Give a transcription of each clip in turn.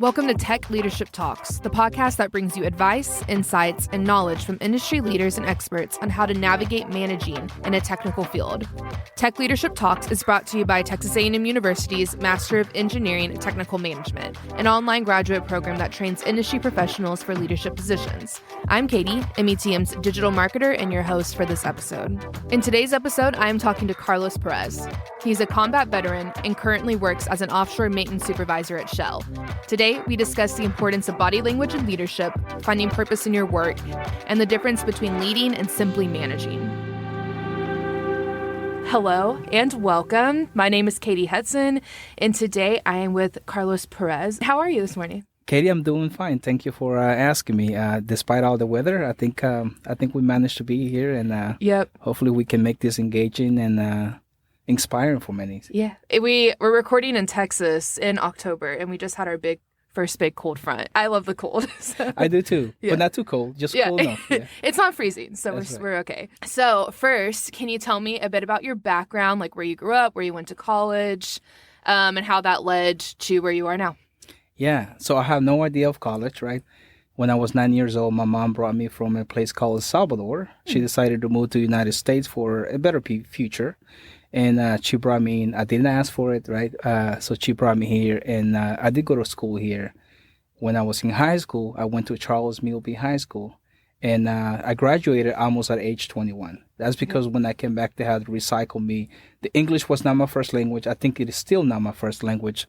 Welcome to Tech Leadership Talks, the podcast that brings you advice, insights, and knowledge from industry leaders and experts on how to navigate managing in a technical field. Tech Leadership Talks is brought to you by Texas A&M University's Master of Engineering Technical Management, an online graduate program that trains industry professionals for leadership positions. I'm Katie, METM's digital marketer and your host for this episode. In today's episode, I am talking to Carlos Perez. He's a combat veteran and currently works as an offshore maintenance supervisor at Shell. Today, we discuss the importance of body language and leadership, finding purpose in your work, and the difference between leading and simply managing. Hello and welcome. My name is Katie Hudson, and today I am with Carlos Perez. How are you this morning? Katie, I'm doing fine. Thank you for asking me. Despite all the weather, I think we managed to be here, and hopefully we can make this engaging and inspiring for many. Yeah, we're recording in Texas in October, and we just had our first big cold front. I love the cold. So. I do too, but not too cold, just cool enough. Yeah. It's not freezing, so we're okay. So first, can you tell me a bit about your background, like where you grew up, where you went to college, and how that led to where you are now? Yeah, so I have no idea of college, right? When I was 9 years old, my mom brought me from a place called El Salvador. She decided to move to the United States for a better future. And she brought me in. I didn't ask for it, right? So she brought me here, and I did go to school here. When I was in high school, I went to Charles Milby High School, and I graduated almost at age 21. That's because when I came back, they had to recycle me. The English was not my first language. I think it is still not my first language,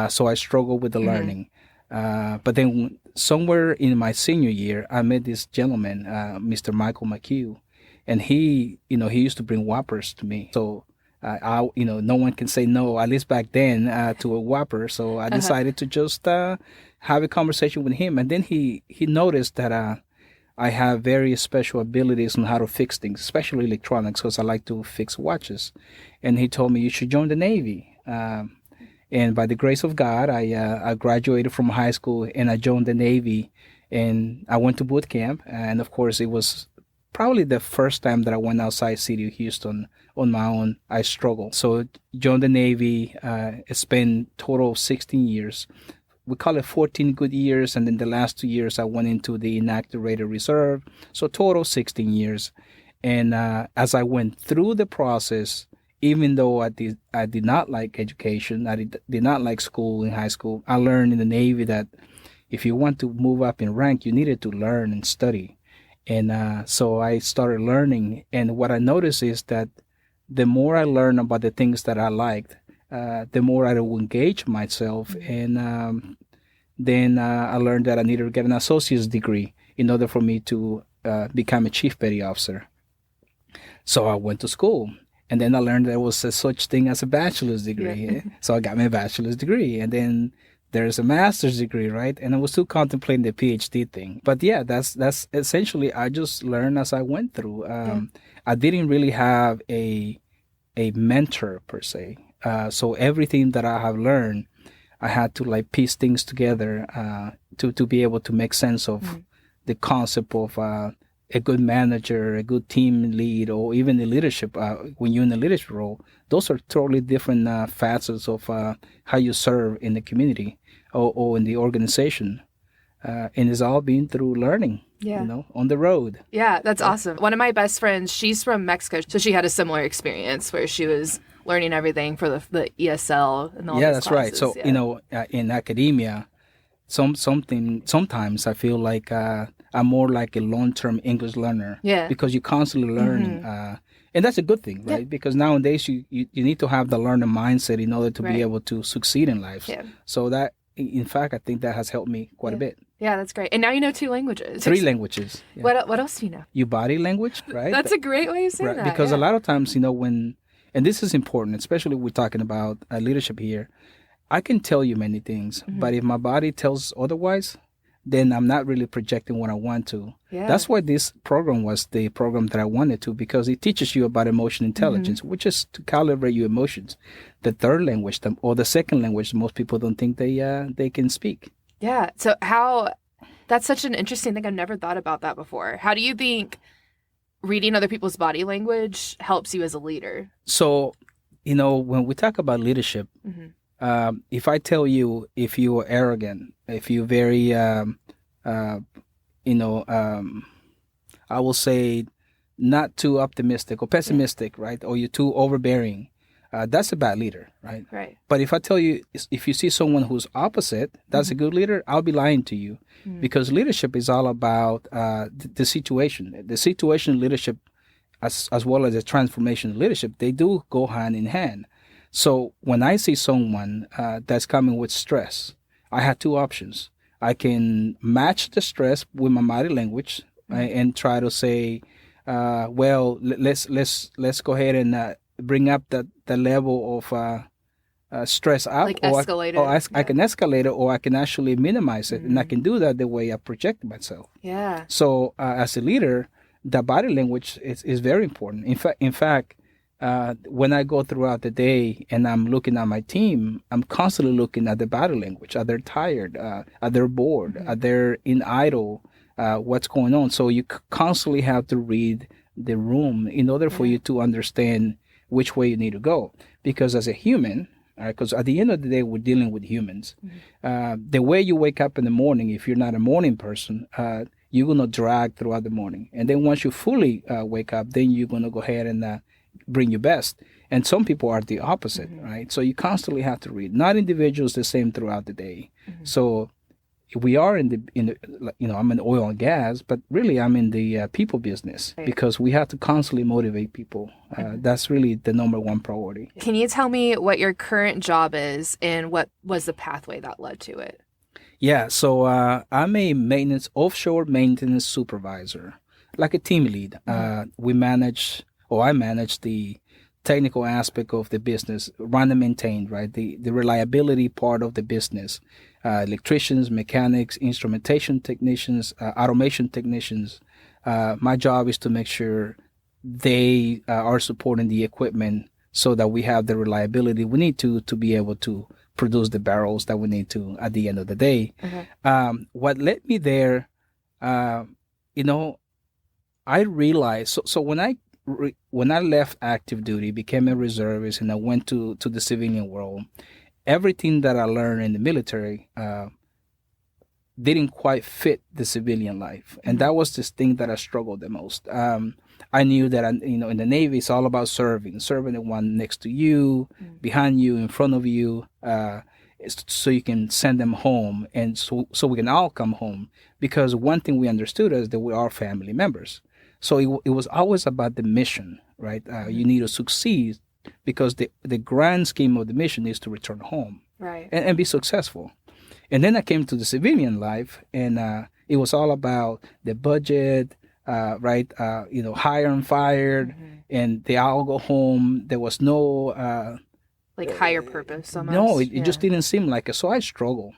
so I struggled with the learning. But then somewhere in my senior year, I met this gentleman, Mr. Michael McHugh, and he used to bring Whoppers to me. So no one can say no, at least back then, to a Whopper. So I decided to just have a conversation with him. And then he noticed that I have very special abilities on how to fix things, especially electronics, because I like to fix watches. And he told me, you should join the Navy. And by the grace of God, I graduated from high school and I joined the Navy. And I went to boot camp. And of course, it was probably the first time that I went outside city of Houston on my own. I struggled. So joined the Navy. Spent total of 16 years. We call it 14 good years. And then the last 2 years, I went into the inactivated reserve. So total 16 years. And as I went through the process, even though I did not like education, I did not like school in high school, I learned in the Navy that if you want to move up in rank, you needed to learn and study. And so I started learning. And what I noticed is that the more I learned about the things that I liked, the more I would engage myself. And then I learned that I needed to get an associate's degree in order for me to become a chief petty officer. So I went to school. And then I learned there was a such thing as a bachelor's degree. Yeah. So I got my bachelor's degree. And then there's a master's degree, right? And I was still contemplating the PhD thing. But yeah, that's essentially, I just learned as I went through. I didn't really have a mentor per se. So everything that I have learned, I had to like piece things together to be able to make sense of the concept of a good manager, a good team lead, or even the leadership. When you're in the leadership role, those are totally different facets of how you serve in the community or in the organization. And it's all been through learning, on the road. Yeah, that's awesome. One of my best friends, she's from Mexico, so she had a similar experience where she was learning everything for the ESL and all these that's classes. Right. So, in academia, sometimes I feel like I'm more like a long-term English learner because you're constantly learning. And that's a good thing, right? Yeah. Because nowadays you need to have the learner mindset in order to be able to succeed in life. Yeah. So that, in fact, I think that has helped me quite a bit. Yeah, that's great. And now you know 2 languages. 3 languages. Yeah. What else do you know? Your body language, right? That's a great way of saying that. Because a lot of times, and this is important, especially we're talking about leadership here, I can tell you many things, but if my body tells otherwise, then I'm not really projecting what I want to. Yeah. That's why this program was the program that I wanted to, because it teaches you about emotional intelligence, which is to calibrate your emotions. The third language, or the second language, most people don't think they can speak. Yeah. So that's such an interesting thing. I've never thought about that before. How do you think reading other people's body language helps you as a leader? So, when we talk about leadership, if I tell you, if you are arrogant, if you're very, you know, I will say not too optimistic or pessimistic, right? Or you're too overbearing. That's a bad leader, right? Right. But if I tell you, if you see someone who's opposite, that's a good leader, I'll be lying to you, because leadership is all about the situation. The situation leadership, as well as the transformation leadership, they do go hand in hand. So when I see someone that's coming with stress, I have two options. I can match the stress with my body language, right, and try to say, well, let's go ahead and bring up the level of stress up, Like or escalate it. I can escalate it, or I can actually minimize it, and I can do that the way I project myself. Yeah. So as a leader, the body language is very important. In fact, when I go throughout the day and I'm looking at my team, I'm constantly looking at the body language. Are they tired? Are they bored? Are they in idle? What's going on? So you constantly have to read the room in order for you to understand which way you need to go. Because as a human, because at the end of the day, we're dealing with humans. The way you wake up in the morning, if you're not a morning person, you're going to drag throughout the morning. And then once you fully wake up, then you're going to go ahead and bring your best. And some people are the opposite, right? So you constantly have to read. Not individuals the same throughout the day. So we are in the I'm in oil and gas, but really I'm in the people business, because we have to constantly motivate people. That's really the number one priority. Can you tell me what your current job is and what was the pathway that led to it? Yeah, so I'm a offshore maintenance supervisor, like a team lead. I manage the technical aspect of the business, run and maintain, right? The reliability part of the business. Electricians, mechanics, instrumentation technicians, automation technicians. My job is to make sure they are supporting the equipment so that we have the reliability we need to be able to produce the barrels that we need to at the end of the day. What led me there, I realized, so when I left active duty, became a reservist, and I went to the civilian world, everything that I learned in the military didn't quite fit the civilian life. And that was this thing that I struggled the most. I knew that, in the Navy, it's all about serving the one next to you, behind you, in front of you, so you can send them home, and so we can all come home. Because one thing we understood is that we are family members. So it was always about the mission, right? You need to succeed, because the grand scheme of the mission is to return home, right, and be successful. And then I came to the civilian life, and it was all about the budget, right? Hire and fired, and they all go home. There was no like higher purpose almost. No, it just didn't seem like it. So I struggled.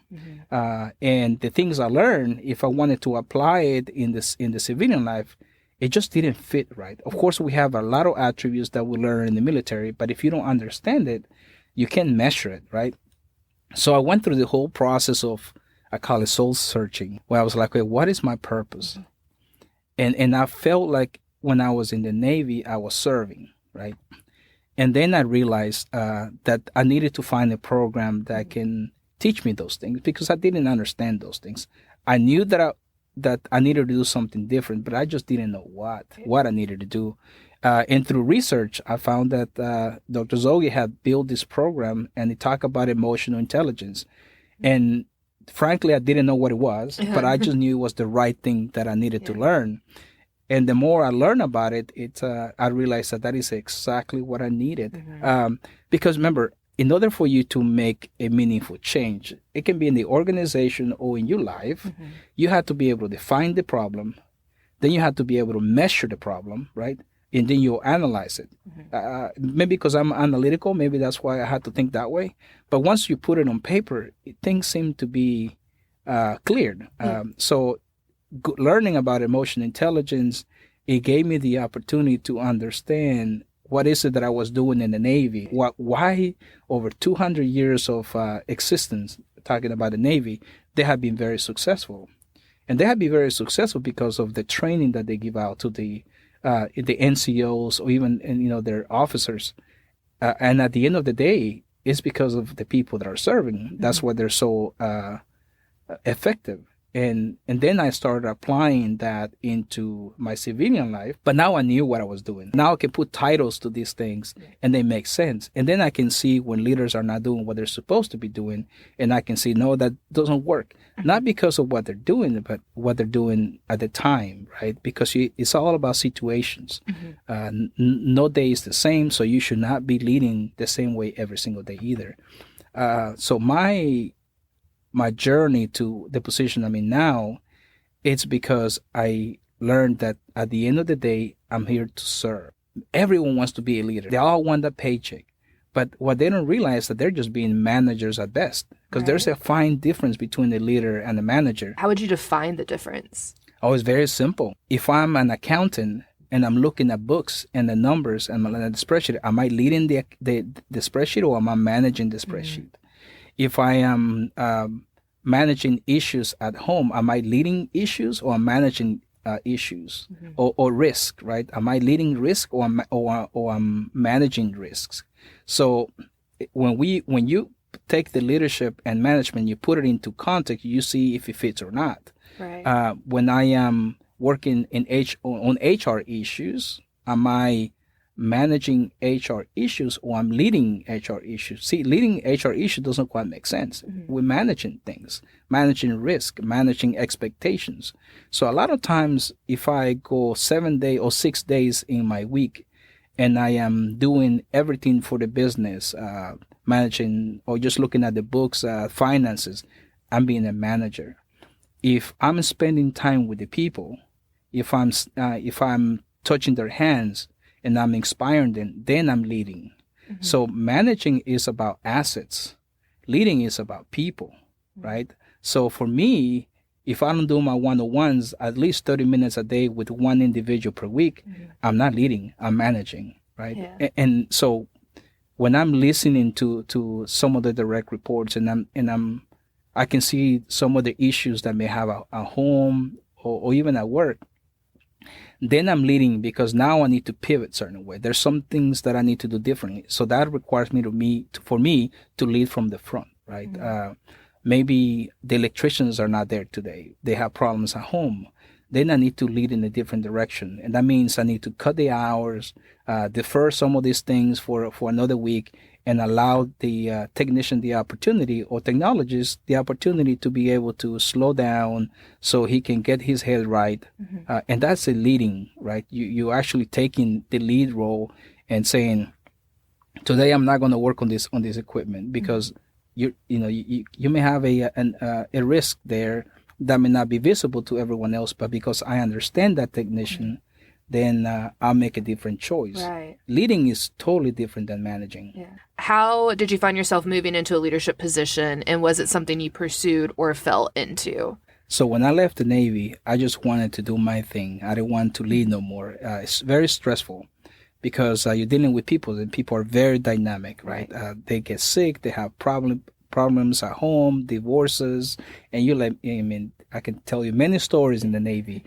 And the things I learned, if I wanted to apply it in the civilian life, it just didn't fit right. Of course, we have a lot of attributes that we learn in the military, but if you don't understand it, you can't measure it, right? So I went through the whole process of, I call it soul searching, where I was like, wait, what is my purpose? And I felt like when I was in the Navy, I was serving, right? And then I realized that I needed to find a program that can teach me those things, because I didn't understand those things. I knew that I needed to do something different, but I just didn't know what I needed to do. And through research, I found that Dr. Zogi had built this program, and he talked about emotional intelligence. And frankly, I didn't know what it was, but I just knew it was the right thing that I needed to learn. And the more I learned about it, I realized that is exactly what I needed. Because remember, in order for you to make a meaningful change, it can be in the organization or in your life, you have to be able to define the problem. Then you have to be able to measure the problem, right? And then you'll analyze it. Maybe because I'm analytical, maybe that's why I had to think that way. But once you put it on paper, things seem to be cleared. So learning about emotional intelligence, it gave me the opportunity to understand what is it that I was doing in the Navy. Why over 200 years of existence, talking about the Navy, they have been very successful. And they have been very successful because of the training that they give out to the NCOs or even their officers. And at the end of the day, it's because of the people that are serving. That's why they're so effective. And then I started applying that into my civilian life. But now I knew what I was doing. Now I can put titles to these things and they make sense. And then I can see when leaders are not doing what they're supposed to be doing. And I can see, no, that doesn't work. Not because of what they're doing, but what they're doing at the time, right? Because it's all about situations. No day is the same, so you should not be leading the same way every single day either. So my journey to the position I'm in now, it's because I learned that at the end of the day, I'm here to serve. Everyone wants to be a leader. They all want that paycheck. But what they don't realize is that they're just being managers at best. Because there's a fine difference between the leader and the manager. How would you define the difference? Oh, it's very simple. If I'm an accountant and I'm looking at books and the numbers and the spreadsheet, am I leading the spreadsheet or am I managing the spreadsheet? If I am managing issues at home, am I leading issues or managing issues or risk, right? Am I leading risk or I'm managing risks? So when you take the leadership and management, you put it into context, you see if it fits or not. Right. When I am working on HR issues, am I managing HR issues or I'm leading HR issues? See, leading HR issues doesn't quite make sense. We're managing things, managing risk, managing expectations. So a lot of times if I go 7 days or 6 days in my week and I am doing everything for the business, managing or just looking at the books, finances, I'm being a manager. If I'm spending time with the people, if I'm touching their hands, and I'm inspiring them, then I'm leading. So managing is about assets. Leading is about people, right? So for me, if I don't do my one-on-ones at least 30 minutes a day with one individual per week, I'm not leading, I'm managing, right? Yeah. And so when I'm listening to some of the direct reports and I can see some of the issues that may have at home or even at work, then I'm leading because now I need to pivot certain way. There's some things that I need to do differently. So that requires for me to lead from the front, right? Maybe the electricians are not there today. They have problems at home. Then I need to lead in a different direction. And that means I need to cut the hours, defer some of these things for another week, and allow the technician the opportunity, or technologist the opportunity, to be able to slow down so he can get his head right. And that's a leading, right? You actually taking the lead role and saying, today I'm not going to work on this equipment because you may have a risk there that may not be visible to everyone else, but because I understand that technician, then I'll make a different choice. Right. Leading is totally different than managing. Yeah. How did you find yourself moving into a leadership position, and was it something you pursued or fell into? So when I left the Navy, I just wanted to do my thing. I didn't want to lead no more. It's very stressful because you're dealing with people, and people are very dynamic, right? They get sick, they have problems at home, divorces, and I can tell you many stories in the Navy.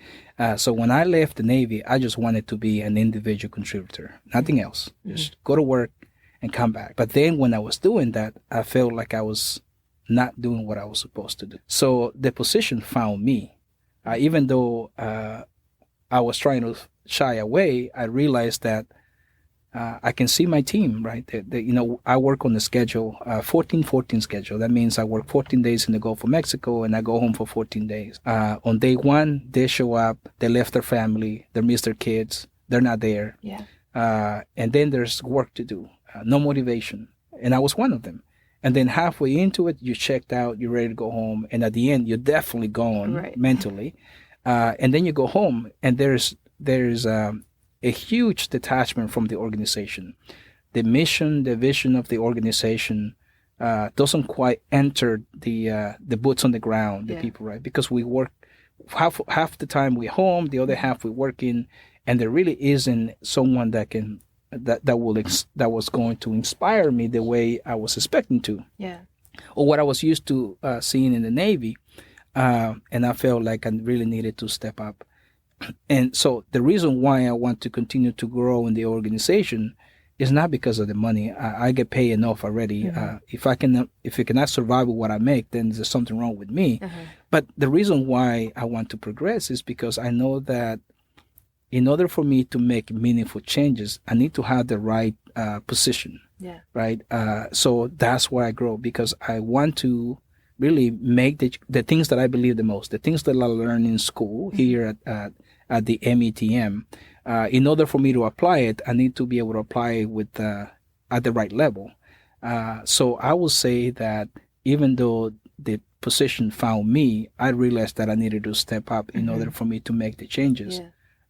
So when I left the Navy, I just wanted to be an individual contributor, nothing else. Just go to work and come back. But then when I was doing that, I felt like I was not doing what I was supposed to do. So the position found me. Even though I was trying to shy away, I realized that I can see my team, right? I work on the schedule, 14-14 schedule. That means I work 14 days in the Gulf of Mexico and I go home for 14 days. On day one, they show up, they left their family, they miss their kids, they're not there. Yeah. And then there's work to do, no motivation. And I was one of them. And then halfway into it, you checked out, you're ready to go home. And at the end, you're definitely gone mentally. And then you go home and there's a huge detachment from the organization. The mission, the vision of the organization doesn't quite enter the boots on the ground, the people, right? Because we work half the time we're home, the other half we're working, and there really isn't someone that was going to inspire me the way I was expecting to, or what I was used to seeing in the Navy, and I felt like I really needed to step up. And so the reason why I want to continue to grow in the organization it's not because of the money. I get paid enough already. If I cannot survive with what I make, then there's something wrong with me. But the reason why I want to progress is because I know that in order for me to make meaningful changes, I need to have the right position. Yeah. Right. So that's why I grow, because I want to really make the things that I believe the most, the things that I learned in school here at the METM. In order for me to apply it, I need to be able to apply it with at the right level. So I will say that even though the position found me, I realized that I needed to step up in order for me to make the changes.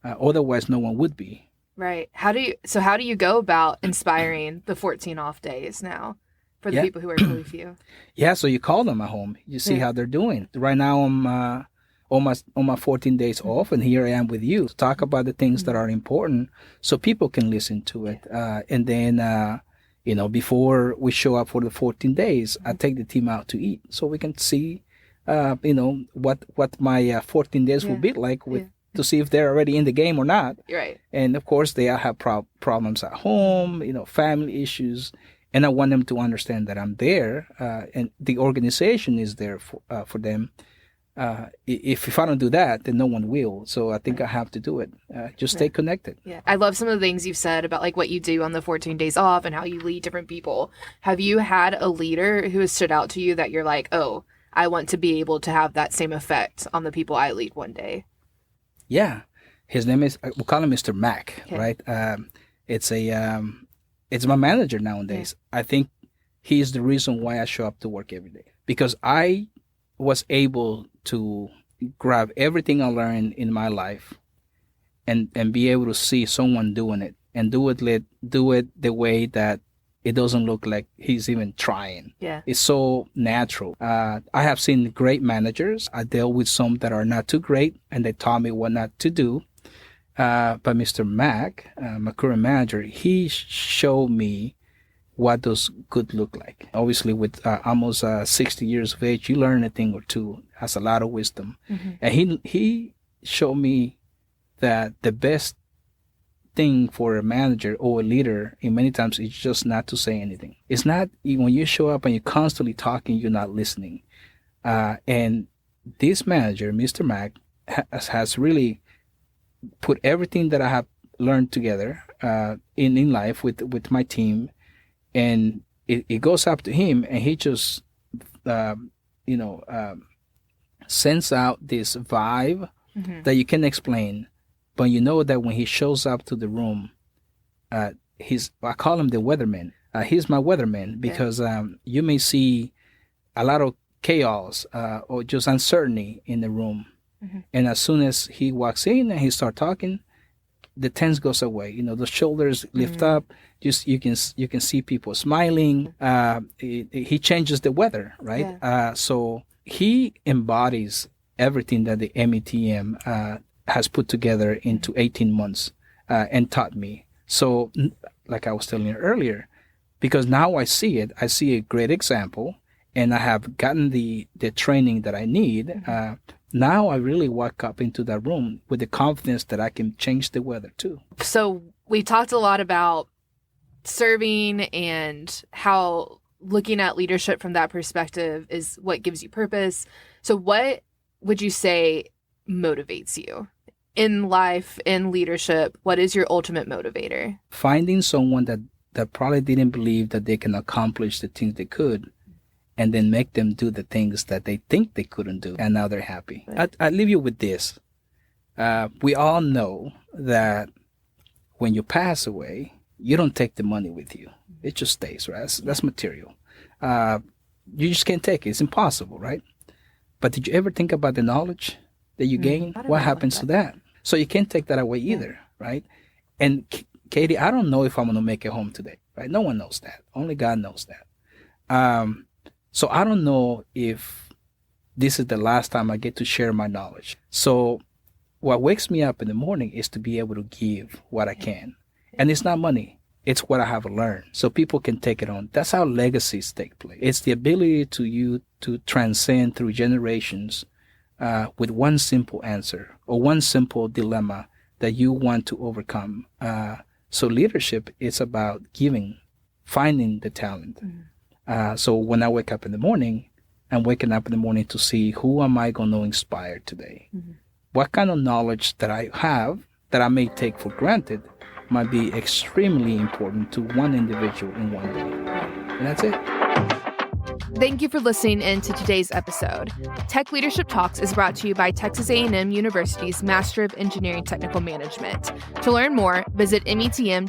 Otherwise, no one would be. Right. How do you go about inspiring the 14 off days now for the people who are with you? Yeah, so you call them at home. You see how they're doing. Right now I'm on my 14 days off, and here I am with you to talk about the things that are important so people can listen to it. And then, before we show up for the 14 days, I take the team out to eat so we can see, what my 14 days will be like to see if they're already in the game or not. Right. And of course, they all have problems at home, family issues. And I want them to understand that I'm there, and the organization is there for them. If I don't do that, then no one will. So I think I have to do it. Just stay connected. Yeah. I love some of the things you've said about like what you do on the 14 days off and how you lead different people. Have you had a leader who has stood out to you that you're like, oh, I want to be able to have that same effect on the people I lead one day? Yeah. His name is, we'll call him Mr. Mac, right? It's my manager nowadays. Yeah. I think he's the reason why I show up to work every day, because I was able to grab everything I learned in my life and be able to see someone doing it and do it the way that it doesn't look like he's even trying. Yeah. It's so natural. I have seen great managers. I dealt with some that are not too great, and they taught me what not to do. But Mr. Mac, my current manager, he showed me what does good look like. Obviously, with almost 60 years of age, you learn a thing or two. Has a lot of wisdom. And he showed me that the best thing for a manager or a leader in many times is just not to say anything. It's not when you show up and you're constantly talking, you're not listening. And this manager, Mr. Mac, has really put everything that I have learned together in life with my team, and it goes up to him, and he just sends out this vibe that you can explain. But you know that when he shows up to the room, I call him the weatherman. He's my weatherman because you may see a lot of chaos or just uncertainty in the room. And as soon as he walks in and he starts talking, the tense goes away. The shoulders lift up. Just you can see people smiling. He changes the weather, right? Yeah. So he embodies everything that the METM has put together into 18 months and taught me. So, like I was telling you earlier, because now I see it, I see a great example, and I have gotten the training that I need. Now I really walk up into that room with the confidence that I can change the weather too. So we talked a lot about serving and how looking at leadership from that perspective is what gives you purpose. So what would you say motivates you in life, in leadership? What is your ultimate motivator? Finding someone that probably didn't believe that they can accomplish the things they could, and then make them do the things that they think they couldn't do, and now they're happy. I leave you with this. We all know that when you pass away, you don't take the money with you. It just stays, right? That's material. You just can't take it. It's impossible, right? But did you ever think about the knowledge that you gain? What happens to that? So you can't take that away either, right? And Katie, I don't know if I'm going to make it home today, right? No one knows that. Only God knows that. So I don't know if this is the last time I get to share my knowledge. So what wakes me up in the morning is to be able to give what I can. And it's not money. It's what I have learned. So people can take it on. That's how legacies take place. It's the ability to transcend through generations with one simple answer or one simple dilemma that you want to overcome. So leadership is about giving, finding the talent. So when I wake up in the morning, I'm waking up in the morning to see who am I going to inspire today? What kind of knowledge that I have that I may take for granted might be extremely important to one individual in one day. And that's it. Thank you for listening in to today's episode. Tech Leadership Talks is brought to you by Texas A&M University's Master of Engineering Technical Management. To learn more, visit metm.tamu.edu.